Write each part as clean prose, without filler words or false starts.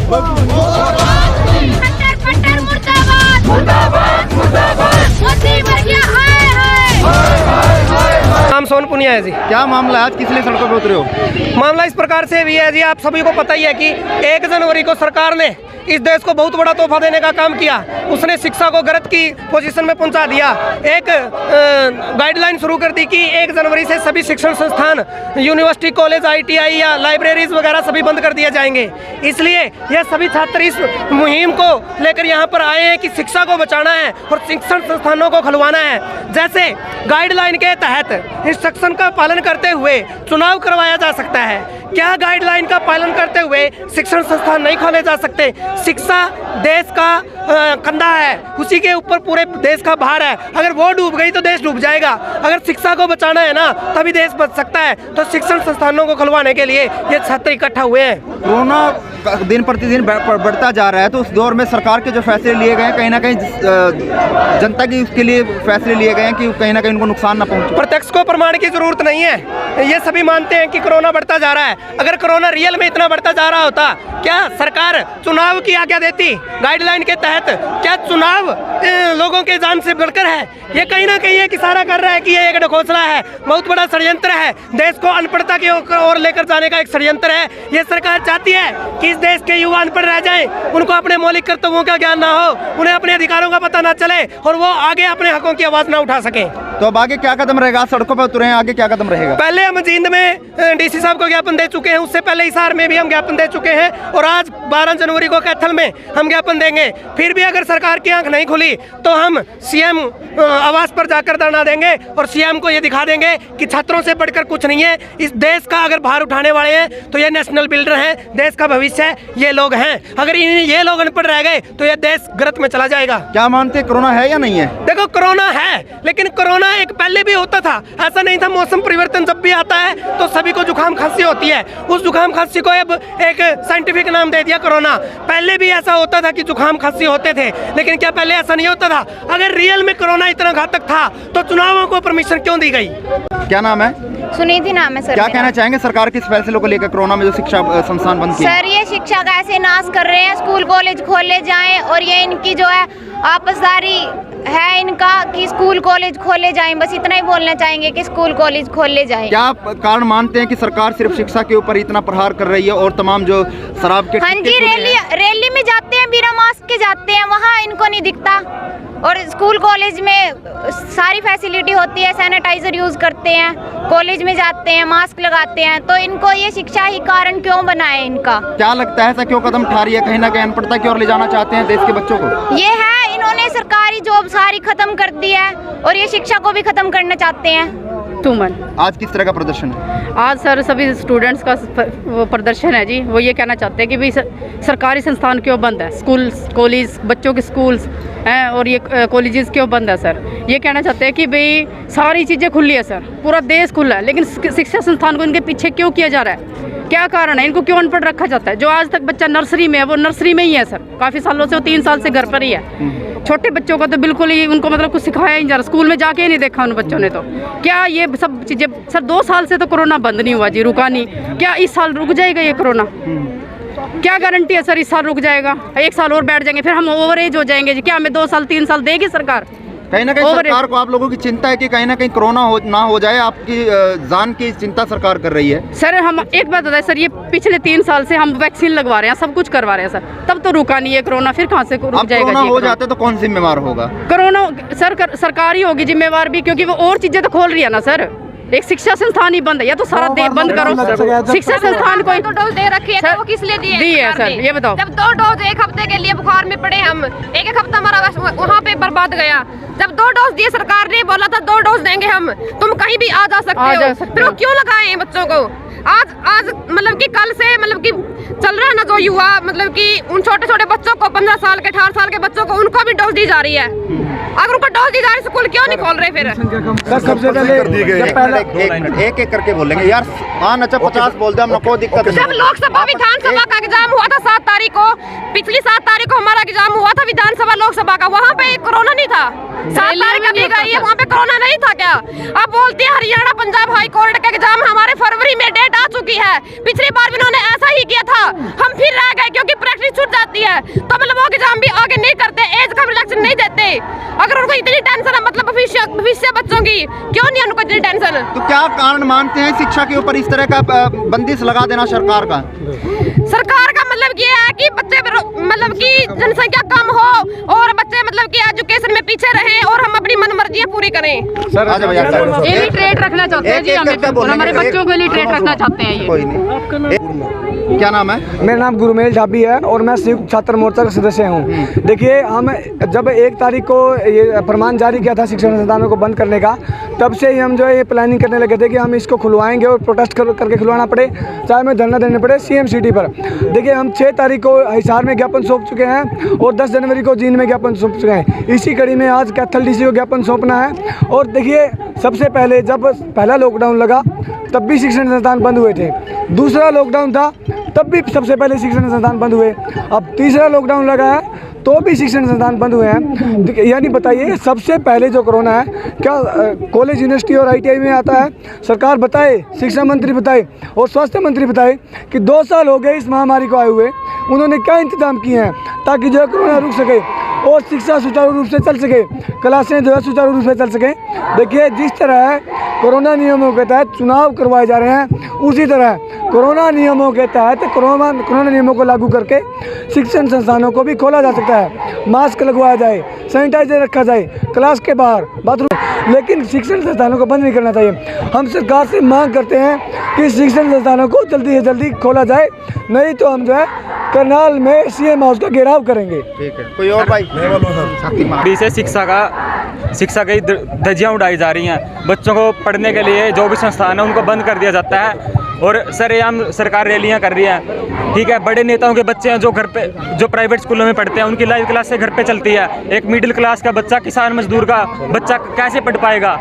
नाम सोन पुनिया है जी। क्या मामला है, आज किस लिए सड़कों पे उतरे हो? मामला इस प्रकार से भी है जी, आप सभी को पता ही है कि 1 जनवरी को सरकार ने इस देश को बहुत बड़ा तोहफा देने का काम किया। उसने शिक्षा को गलत की पोजीशन में पहुंचा दिया। एक गाइडलाइन शुरू कर दी कि 1 जनवरी से सभी शिक्षण संस्थान, यूनिवर्सिटी, कॉलेज, ITI या लाइब्रेरीज वगैरह सभी बंद कर दिए जाएंगे। इसलिए यह सभी छात्र इस मुहिम को लेकर यहाँ पर आए हैं कि शिक्षा को बचाना है और शिक्षण संस्थानों को खुलवाना है। जैसे गाइडलाइन के तहत इंस्ट्रक्शन का पालन करते हुए चुनाव करवाया जा सकता है। क्या गाइडलाइन का पालन करते हुए शिक्षण संस्थान नहीं खोले जा सकते? शिक्षा देश का कंधा है, उसी के ऊपर पूरे देश का भार है। अगर वो डूब गई तो देश डूब जाएगा। अगर शिक्षा को बचाना है ना, तभी देश बच सकता है। तो शिक्षण संस्थानों को खुलवाने के लिए ये छात्र इकट्ठा हुए हैं। कोरोना दिन प्रतिदिन बढ़ता जा रहा है, तो उस दौर में सरकार के जो फैसले लिए गए हैं, कहीं ना कहीं जनता की उसके लिए फैसले लिए गए हैं कि कहीं ना कहीं उनको नुकसान ना पहुंचे। प्रत्यक्ष को प्रमाण की जरूरत नहीं है। ये सभी मानते हैं कि कोरोना बढ़ता जा रहा है। अगर कोरोना रियल में इतना बढ़ता जा रहा होता, क्या सरकार चुनाव की आज्ञा देती? गाइडलाइन के तहत क्या चुनाव लोगों के जान से बढ़कर है? ये कहीं ना कहीं एक इशारा कर रहा है कि ये एक ढकोसला है, बहुत बड़ा षड्यंत्र है, देश को अनपढ़ता की ओर लेकर जाने का एक षड्यंत्र है। ये सरकार चाहती है कि इस देश के युवा अनपढ़ रह जाएं, उनको अपने मौलिक कर्तव्यों का ज्ञान ना हो, उन्हें अपने अधिकारों का पता ना चले और वो आगे अपने हकों की आवाज ना उठा सके। तो अब आगे क्या कदम रहेगा? सड़कों पर उतरे हैं, आगे क्या कदम रहेगा? पहले हम जींद में DC साहब को ज्ञापन दे चुके हैं, उससे पहले हिसार में भी हम ज्ञापन दे चुके हैं और आज 12 जनवरी को कैथल में हम ज्ञापन देंगे। फिर भी अगर सरकार की आंख नहीं खुली तो हम CM आवास पर जाकर धरना देंगे और CM को ये दिखा देंगे कि छात्रों से बढ़कर कुछ नहीं है। इस देश का अगर भार उठाने वाले हैं तो ये नेशनल बिल्डर हैं, देश का भविष्य है, ये लोग हैं। अगर ये लोग अनपढ़ रह गए तो ये देश गलत में चला जाएगा। क्या मानते, कोरोना है या नहीं है? देखो, कोरोना है, लेकिन कोरोना एक पहले भी होता था। ऐसा नहीं था मौसम परिवर्तन जब भी आता है तो सभी को जुकाम खांसी होती है। उस जुकाम खांसी को अब एक साइंटिफिक नाम दे दिया कोरोना। पहले भी ऐसा होता था कि जुकाम खांसी होते थे, लेकिन क्या पहले ऐसा नहीं होता था? अगर रियल में कोरोना इतना घातक था तो चुनावों को परमिशन क्यों दी गई? क्या नाम है? सुनीति नाम है सर। क्या कहना चाहेंगे सरकार के इस फैसले को लेकर, कोरोना में जो शिक्षा संस्थान बंद किए? सर, ये शिक्षा का ऐसे नाश कर रहे हैं, स्कूल कॉलेज खोले जाएं और ये इनकी जो है आपसदारी है इनका कि स्कूल कॉलेज खोले जाएं। बस इतना ही बोलना चाहेंगे कि स्कूल कॉलेज खोले जाएं। क्या आप कारण मानते हैं कि सरकार सिर्फ शिक्षा के ऊपर इतना प्रहार कर रही है और तमाम जो शराब के? हाँ जी, रैली में जाते हैं, बिना मास्क के जाते हैं, वहाँ इनको नहीं दिखता। और स्कूल कॉलेज में सारी फैसिलिटी होती है, सैनिटाइजर यूज करते हैं, कॉलेज में जाते हैं, मास्क लगाते हैं। तो इनको ये शिक्षा ही कारण क्यों बनाए इनका? क्या लगता है ऐसा क्यों कदम उठा रही है? कहीं ना कहीं अनपढ़ता की ओर ले जाना चाहते हैं देश के बच्चों को? ये है, इन्होंने सरकारी जॉब सारी खत्म कर दी है और ये शिक्षा को भी खत्म करना चाहते हैं। तुमन आज किस तरह का प्रदर्शन है? आज सर सभी स्टूडेंट्स का वो प्रदर्शन है जी। वो ये कहना चाहते हैं कि भाई सरकारी संस्थान क्यों बंद है, स्कूल कॉलेज, बच्चों के स्कूल्स हैं और ये कॉलेजेस क्यों बंद है सर। ये कहना चाहते हैं कि भाई सारी चीज़ें खुली है सर, पूरा देश खुला है, लेकिन शिक्षा संस्थान को इनके पीछे क्यों किया जा रहा है? क्या कारण है? इनको क्यों अनपढ़ रखा जाता है? जो आज तक बच्चा नर्सरी में है वो नर्सरी में ही है सर, काफ़ी सालों से, वो 3 साल से घर पर ही है। छोटे बच्चों का तो बिल्कुल ही उनको मतलब कुछ सिखाया ही नहीं जा रहा, स्कूल में जाके ही नहीं देखा उन बच्चों ने। तो क्या ये सब चीज़ें सर, 2 साल से तो कोरोना बंद नहीं हुआ जी, रुका नहीं। क्या इस साल रुक जाएगा ये कोरोना? क्या गारंटी है सर इस साल रुक जाएगा? 1 साल और बैठ जाएंगे, फिर हम ओवर एज हो जाएंगे जी। क्या हमें 2 साल 3 साल देगी सरकार? कहीं ना कहीं सरकार को आप लोगों की चिंता है कि कहीं ना कहीं कोरोना ना हो जाए, आपकी जान की चिंता सरकार कर रही है। सर हम एक बात बताएं सर, ये पिछले 3 साल से हम वैक्सीन लगवा रहे हैं, सब कुछ करवा रहे हैं सर, तब तो रुका नहीं है कोरोना, फिर कहाँ से रुक जाएगा? कोरोना हो जाता है तो कौन जिम्मेवार होगा? कोरोना सर सरकार ही होगी जिम्मेवार भी, क्योंकि वो और चीजें तो खोल रही है ना सर। एक शिक्षा संस्थान ही बंद है, या तो सारा देश बंद करो। शिक्षा संस्थान को तो डोज दे रखी है, तो वो किस लिए दी है सर? ये बताओ। जब 2 डोज 1 हफ्ते के लिए बुखार में पड़े हम, एक हफ्ता हमारा वहाँ पे बर्बाद गया। जब 2 डोज दिए, सरकार ने बोला था 2 डोज देंगे हम, तुम कहीं भी आ जा सकते हो, फिर वो क्यों लगाए बच्चों को? आज मतलब कि कल से मतलब कि चल रहा है ना, जो युवा मतलब कि उन छोटे छोटे बच्चों को, 15 साल के 18 साल के बच्चों को, उनको भी डोज दी जा रही है। अगर उनको डोज दी जा रही, स्कूल क्यों नहीं खोल रहे फिर? एक एक करके बोलेंगे यार। हाँ अच्छा, 50 बोल दे, हम कोई दिक्कत नहीं। जब लोकसभा विधानसभा का एग्जाम हुआ था 7 तारीख को, पिछली 7 तारीख को हमारा एग्जाम हुआ था विधानसभा लोकसभा का, वहाँ पे कोरोना नहीं था। 7 तारीख अभी गई है, वहाँ पे कोरोना नहीं था क्या? अब बोलती है हरियाणा पंजाब हाई कोर्ट का एग्जाम हमारे फरवरी में डेट आ चुकी है। पिछली बार भी उन्होंने ऐसा ही किया था, हम फिर रह गए क्योंकि प्रैक्टिस होती है तो मतलब वो एग्जाम भी आगे नहीं करते, एज का रिलैक्सेशन नहीं देते। अगर उनको इतनी टेंशन है मतलब भविष्य बच्चों की, क्यों नहीं उनको इतनी टेंशन? तो क्या कारण मानते हैं शिक्षा के ऊपर इस तरह का बंदिश लगा देना सरकार का? सरकार का मतलब ये है कि बच्चे मतलब कि जनसंख्या कम हो और बच्चे मतलब कि एजुकेशन में पीछे रहें और हम अपनी मनमर्जियां पूरी करें। इलिटरेट रखना चाहते हैं जी, हमारे बच्चों को इलिटरेट रखना चाहते हैं ये। कोई नहीं। क्या नाम है? मेरा नाम गुरुमेल ढाबी है और मैं संयुक्त छात्र मोर्चा का सदस्य हूँ। देखिए, हम जब 1 तारीख को ये फरमान जारी किया था शिक्षण संस्थानों को बंद करने का, तब से ही हम जो है ये प्लानिंग करने लगे थे कि हम इसको खुलवाएंगे और प्रोटेस्ट करके खुलवाना पड़े, चाहे हमें धरना देने पड़े CM सिटी पर। देखिए, हम 6 तारीख को हिसार में ज्ञापन सौंप चुके हैं और 10 जनवरी को जींद में ज्ञापन सौंप चुके हैं। इसी कड़ी में आज कैथल DC को ज्ञापन सौंपना है। और देखिए, सबसे पहले जब पहला लॉकडाउन लगा तब भी शिक्षण संस्थान बंद हुए थे, दूसरा लॉकडाउन था तब भी सबसे पहले शिक्षण संस्थान बंद हुए, अब तीसरा लॉकडाउन लगा है तो भी शिक्षण संस्थान बंद हुए हैं। यानी बताइए, सबसे पहले जो कोरोना है क्या कॉलेज, यूनिवर्सिटी और ITI में आता है? सरकार बताए, शिक्षा मंत्री बताए और स्वास्थ्य मंत्री बताए कि 2 साल हो गए इस महामारी को आए हुए, उन्होंने क्या इंतजाम किए हैं ताकि जो है कोरोना रुक सके और शिक्षा सुचारू रूप से चल सके, क्लासें जो है सुचारू रूप से चल सकें। देखिए, जिस तरह कोरोना नियमों के तहत चुनाव करवाए जा रहे हैं, उसी तरह कोरोना नियमों के तहत कोरोना नियमों को लागू करके शिक्षण संस्थानों को भी खोला जा सकता है। मास्क लगवाया जाए, सैनिटाइजर रखा जाए क्लास के बाहर, बाथरूम, लेकिन शिक्षण संस्थानों को बंद नहीं करना चाहिए। हम सरकार से मांग करते हैं कि शिक्षण संस्थानों को जल्दी से जल्दी खोला जाए, नहीं तो हम जो है करनाल में CM हाउस का घेराव करेंगे। ठीक है, कोई और भाई? से शिक्षा की धज्जियाँ उड़ाई जा रही हैं। बच्चों को पढ़ने के लिए जो भी संस्थान है उनको बंद कर दिया जाता है और सरेआम सरकार रैलियां कर रही है। ठीक है, बड़े नेताओं के बच्चे हैं जो घर पे, जो प्राइवेट स्कूलों में पढ़ते हैं, उनकी लाइव क्लास से घर पे चलती है। एक मिडिल क्लास का बच्चा, किसान मजदूर का बच्चा कैसे पढ़ पाएगा?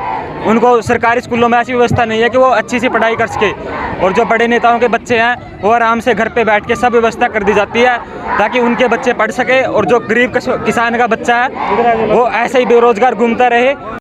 उनको सरकारी स्कूलों में ऐसी व्यवस्था नहीं है कि वो अच्छी सी पढ़ाई कर सके। और जो बड़े नेताओं के बच्चे हैं वो आराम से घर पे बैठ के सब व्यवस्था कर दी जाती है ताकि उनके बच्चे पढ़ सके और जो गरीब किसान का बच्चा है वो ऐसे ही बेरोजगार घूमता रहे।